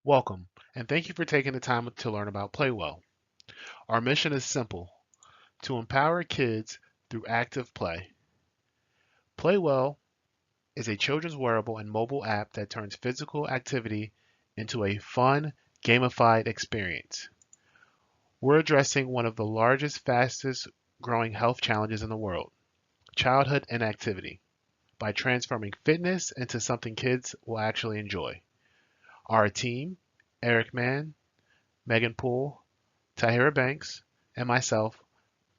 Welcome, and thank you for taking the time to learn about Playwell. Our mission is simple: to empower kids through active play. Playwell is a children's wearable and mobile app that turns physical activity into a fun, gamified experience. We're addressing one of the largest, fastest growing health challenges in the world: childhood inactivity, by transforming fitness into something kids will actually enjoy. Our team, Eric Mann, Megan Poole, Tahira Banks, and myself,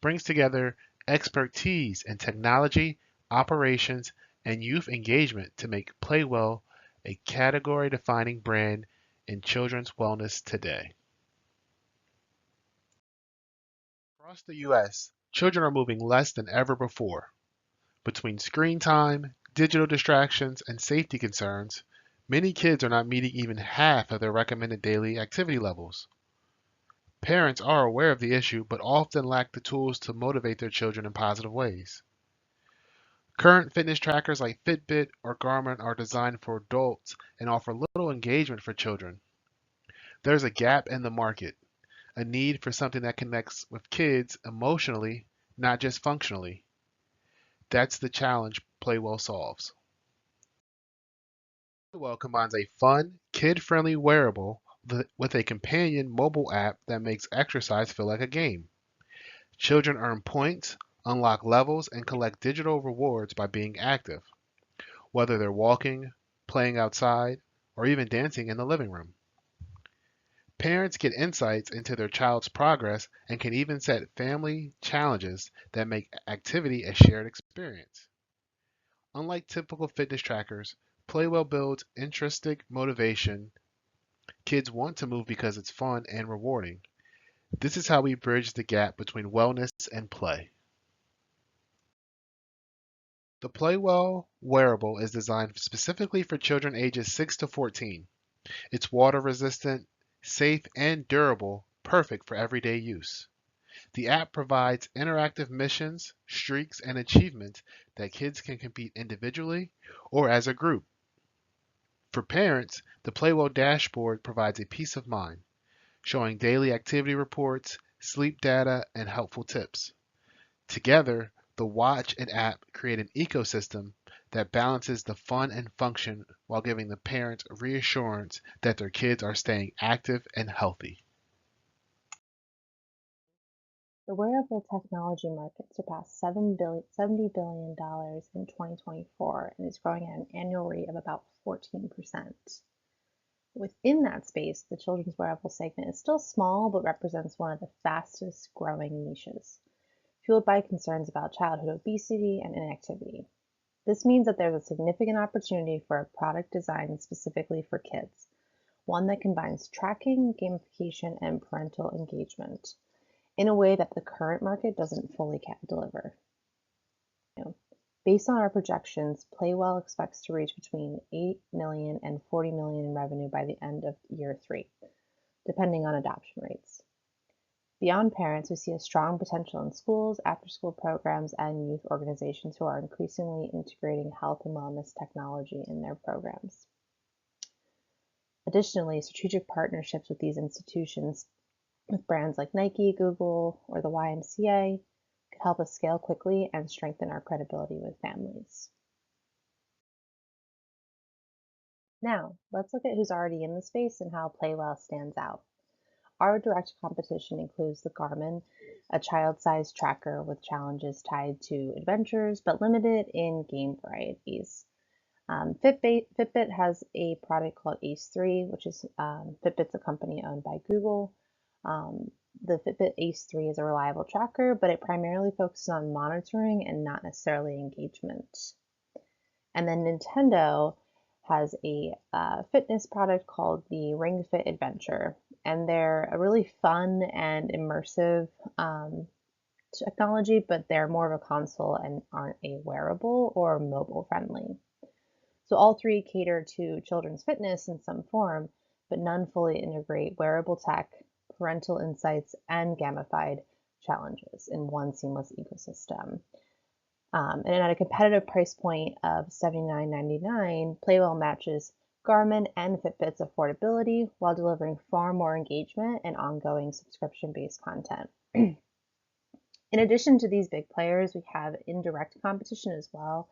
brings together expertise in technology, operations, and youth engagement to make Playwell a category-defining brand in children's wellness today. Across the U.S., children are moving less than ever before. Between screen time, digital distractions, and safety concerns, many kids are not meeting even half of their recommended daily activity levels. Parents are aware of the issue but often lack the tools to motivate their children in positive ways. Current fitness trackers like Fitbit or Garmin are designed for adults and offer little engagement for children. There's a gap in the market, a need for something that connects with kids emotionally, not just functionally. That's the challenge Playwell solves. Playwell combines a fun, kid-friendly wearable with a companion mobile app that makes exercise feel like a game. Children earn points, unlock levels, and collect digital rewards by being active, whether they're walking, playing outside, or even dancing in the living room. Parents get insights into their child's progress and can even set family challenges that make activity a shared experience. Unlike typical fitness trackers, Playwell builds intrinsic motivation. Kids want to move because it's fun and rewarding. This is how we bridge the gap between wellness and play. The Playwell wearable is designed specifically for children ages 6 to 14. It's water resistant, safe, and durable, perfect for everyday use. The app provides interactive missions, streaks, and achievements that kids can compete individually or as a group. For parents, the Playwell dashboard provides a peace of mind, showing daily activity reports, sleep data, and helpful tips. Together, the watch and app create an ecosystem that balances the fun and function while giving the parents reassurance that their kids are staying active and healthy. The wearable technology market surpassed $70 billion in 2024 and is growing at an annual rate of about 14%. Within that space, the children's wearable segment is still small but represents one of the fastest growing niches, fueled by concerns about childhood obesity and inactivity. This means that there's a significant opportunity for a product designed specifically for kids, one that combines tracking, gamification, and parental engagement in a way that the current market doesn't fully deliver. Based on our projections, Playwell expects to reach between 8 million and 40 million in revenue by the end of year 3, depending on adoption rates. Beyond parents, we see a strong potential in schools, after-school programs, and youth organizations who are increasingly integrating health and wellness technology in their programs. Additionally, strategic partnerships with these institutions with brands like Nike, Google, or the YMCA could help us scale quickly and strengthen our credibility with families. Now, let's look at who's already in the space and how Playwell stands out. Our direct competition includes the Garmin, a child-sized tracker with challenges tied to adventures but limited in game varieties. Fitbit has a product called Ace 3, which is Fitbit's a company owned by Google. The Fitbit Ace 3 is a reliable tracker, but it primarily focuses on monitoring and not necessarily engagement. And then Nintendo has a fitness product called the Ring Fit Adventure, and they're a really fun and immersive technology, but they're more of a console and aren't a wearable or mobile friendly. So all three cater to children's fitness in some form, but none fully integrate wearable tech, parental insights, and gamified challenges in one seamless ecosystem. And at a competitive price point of $79.99, Playwell matches Garmin and Fitbit's affordability while delivering far more engagement and ongoing subscription-based content. In addition to these big players, we have indirect competition as well,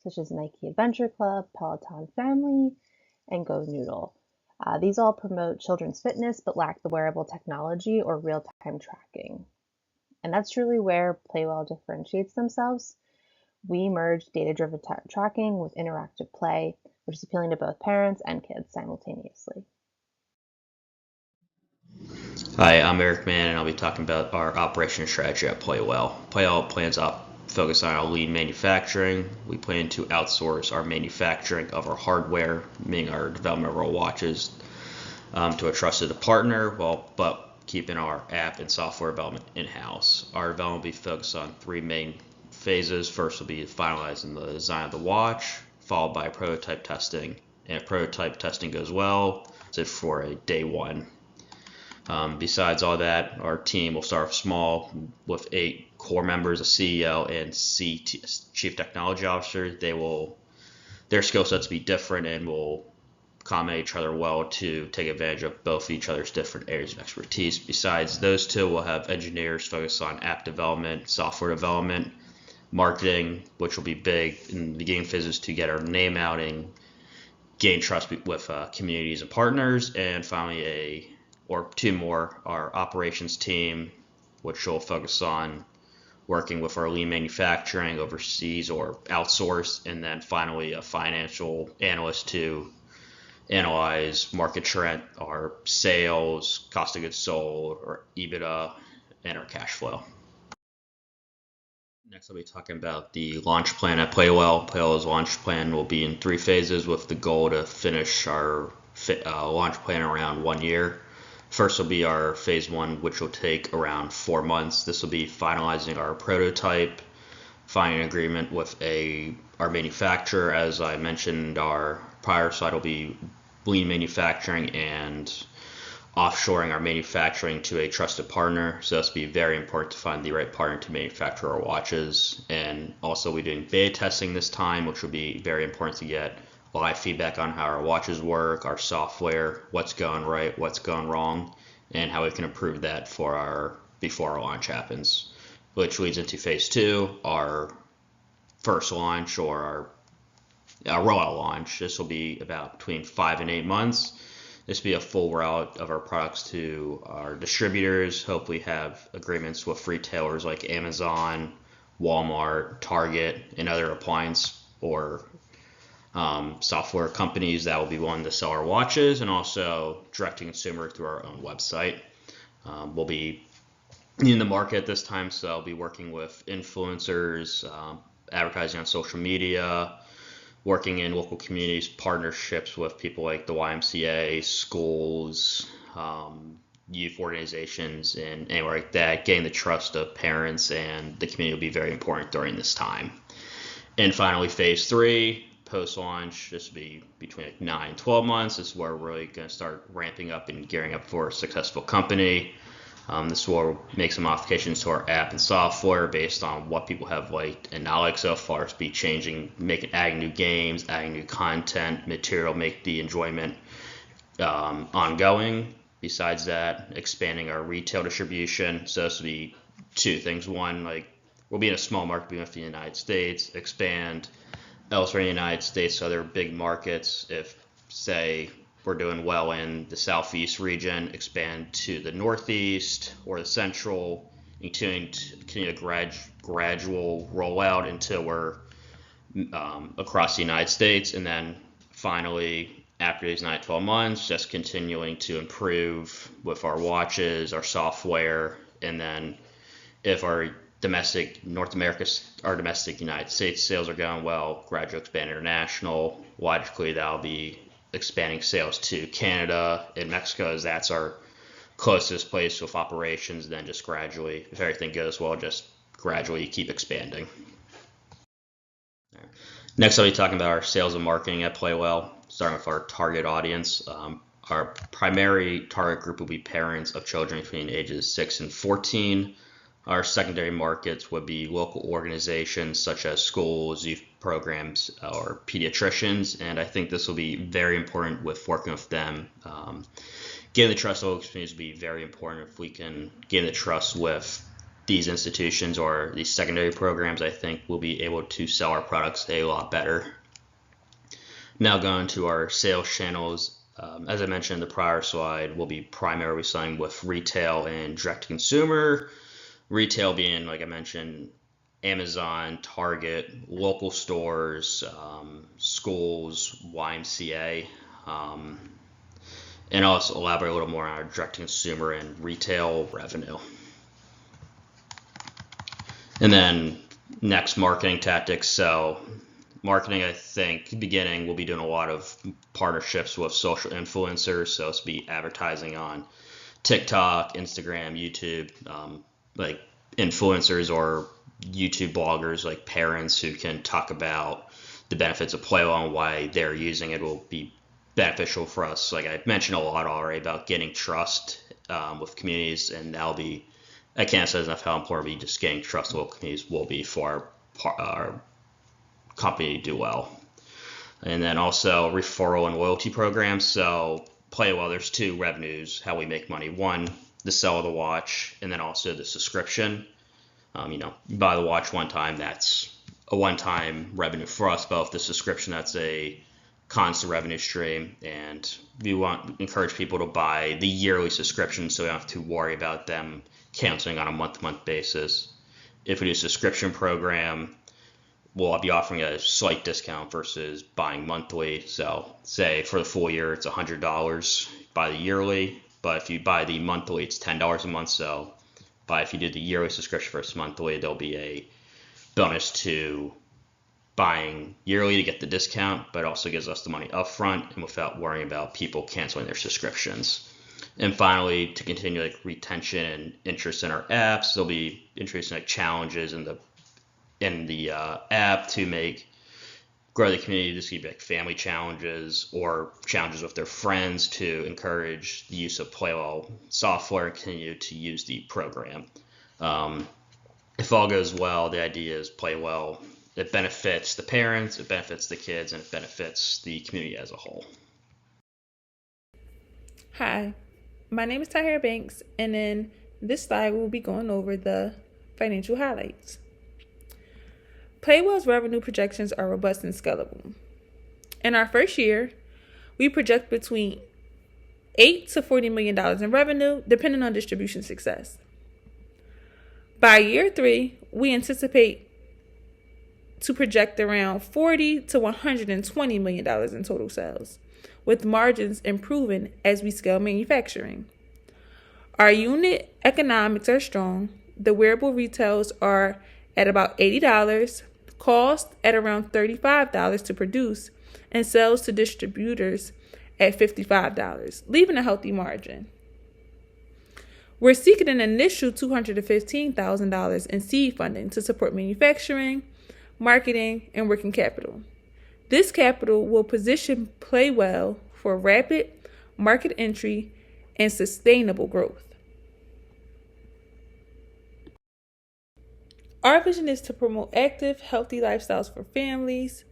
such as Nike Adventure Club, Peloton Family, and Go Noodle. These all promote children's fitness but lack the wearable technology or real-time tracking. And that's truly where Playwell differentiates themselves. We merge data-driven tracking with interactive play, which is appealing to both parents and kids simultaneously. Hi, I'm Eric Mann, and I'll be talking about our operation strategy at Playwell. Playwell plans to focus on our lean manufacturing. We plan to outsource our manufacturing of our hardware, meaning our development of our watches, to a trusted partner, but keeping our app and software development in-house. Our development will be focused on three main phases. First will be finalizing the design of the watch, followed by prototype testing. And if prototype testing goes well, it's for a day one. Besides all that, our team will start small with 8 core members, a CEO and Chief Technology Officer. Their skill sets be different and will complement each other well to take advantage of both each other's different areas of expertise. Besides those two, we'll have engineers focused on app development, software development, marketing, which will be big in the beginning phases to get our name out and gain trust with communities and partners. And finally, two more, our operations team, which will focus on working with our lean manufacturing overseas or outsourced, and then finally a financial analyst to analyze market trend, our sales, cost of goods sold, or EBITDA, and our cash flow. Next, I'll be talking about the launch plan at Playwell. Playwell's launch plan will be in 3 phases with the goal to finish our launch plan around 1 year. First will be our phase 1, which will take around 4 months. This will be finalizing our prototype, finding an agreement with our manufacturer. As I mentioned, our prior slide will be lean manufacturing and offshoring our manufacturing to a trusted partner. So this will be very important to find the right partner to manufacture our watches. And also we're doing beta testing this time, which will be very important to get live feedback on how our watches work, our software, what's going right, what's going wrong, and how we can improve that before our launch happens. Which leads into phase 2, our first launch or our rollout launch. This will be about between 5 and 8 months. This will be a full route of our products to our distributors. Hopefully have agreements with retailers like Amazon, Walmart, Target, and other appliance or software companies that will be willing to sell our watches, and also direct to consumer through our own website. We'll be in the market at this time, so I'll be working with influencers, advertising on social media, working in local communities, partnerships with people like the YMCA, schools, youth organizations, and anywhere like that. Getting the trust of parents and the community will be very important during this time. And finally, phase 3, post-launch, this will be between 9 and 12 months. This is where we're really going to start ramping up and gearing up for a successful company. This is where we'll make some modifications to our app and software based on what people have liked and not liked so far. It's be changing, adding new games, adding new content, material, make the enjoyment ongoing. Besides that, expanding our retail distribution. So this will be 2 things. One, we'll be in a small market within the United States, expand elsewhere in the United States, other big markets. If, say, we're doing well in the Southeast region, expand to the Northeast or the Central, continue a gradual rollout until we're across the United States. And then finally, after these 9 to 12 months, just continuing to improve with our watches, our software, and then if our domestic United States sales are going well, gradually expand international. Logically, that'll be expanding sales to Canada and Mexico, as that's our closest place with operations. And then just gradually, if everything goes well, just gradually keep expanding. Next, I'll be talking about our sales and marketing at Playwell, starting with our target audience. Our primary target group will be parents of children between ages 6 and 14. Our secondary markets would be local organizations such as schools, youth programs or pediatricians, and I think this will be very important with working with them. Getting the trust of local communities will be very important. If we can gain the trust with these institutions or these secondary programs, I think we'll be able to sell our products a lot better. Now going to our sales channels. As I mentioned in the prior slide, we'll be primarily selling with retail and direct-to-consumer. Retail being, like I mentioned, Amazon, Target, local stores, schools, YMCA, and I'll also elaborate a little more on our direct-to-consumer and retail revenue. And then next, marketing tactics. So marketing, I think, beginning, we'll be doing a lot of partnerships with social influencers. So it's be advertising on TikTok, Instagram, YouTube, like influencers or YouTube bloggers, like parents who can talk about the benefits of Playwell and why they're using it will be beneficial for us. Like I mentioned a lot already about getting trust with communities, and that'll be, I can't say enough how important just getting trust with local communities will be for our company to do well. And then also referral and loyalty programs. So Playwell, there's two revenues, how we make money. One, the sale of the watch, and then also the subscription. You buy the watch one time, that's a one-time revenue for us, but with the subscription, that's a constant revenue stream, and we want to encourage people to buy the yearly subscription so we don't have to worry about them canceling on a month-to-month basis. If we do a subscription program, we'll be offering a slight discount versus buying monthly. So say for the full year, it's $100 by the yearly, but if you buy the monthly, it's $10 a month. So if you do the yearly subscription versus monthly, there'll be a bonus to buying yearly to get the discount, but it also gives us the money up front and without worrying about people canceling their subscriptions. And finally, to continue like retention and interest in our apps, there'll be introducing like challenges in the app to grow the community. This could be like family challenges or challenges with their friends to encourage the use of Playwell software and continue to use the program. If all goes well, the idea is Playwell, it benefits the parents, it benefits the kids, and it benefits the community as a whole. Hi, my name is Tahira Banks, and in this slide we'll be going over the financial highlights. Playwell's revenue projections are robust and scalable. In our first year, we project between $8 to $40 million in revenue, depending on distribution success. By year 3, we anticipate to project around $40 to $120 million in total sales, with margins improving as we scale manufacturing. Our unit economics are strong. The wearable retails are at about $80, cost at around $35 to produce, and sales to distributors at $55, leaving a healthy margin. We're seeking an initial $215,000 in seed funding to support manufacturing, marketing, and working capital. This capital will position Playwell for rapid market entry and sustainable growth. Our vision is to promote active, healthy lifestyles for families,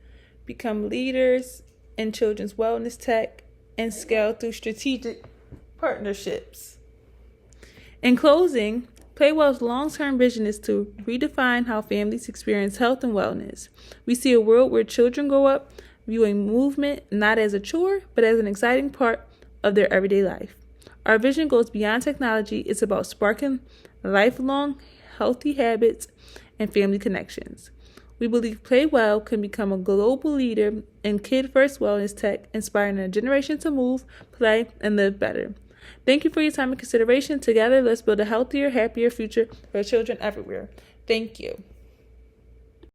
become leaders in children's wellness tech, and scale through strategic partnerships. In closing, Playwell's long-term vision is to redefine how families experience health and wellness. We see a world where children grow up viewing movement not as a chore, but as an exciting part of their everyday life. Our vision goes beyond technology. It's about sparking lifelong healthy habits and family connections. We believe Playwell can become a global leader in kid-first wellness tech, inspiring a generation to move, play, and live better. Thank you for your time and consideration. Together, let's build a healthier, happier future for children everywhere. Thank you.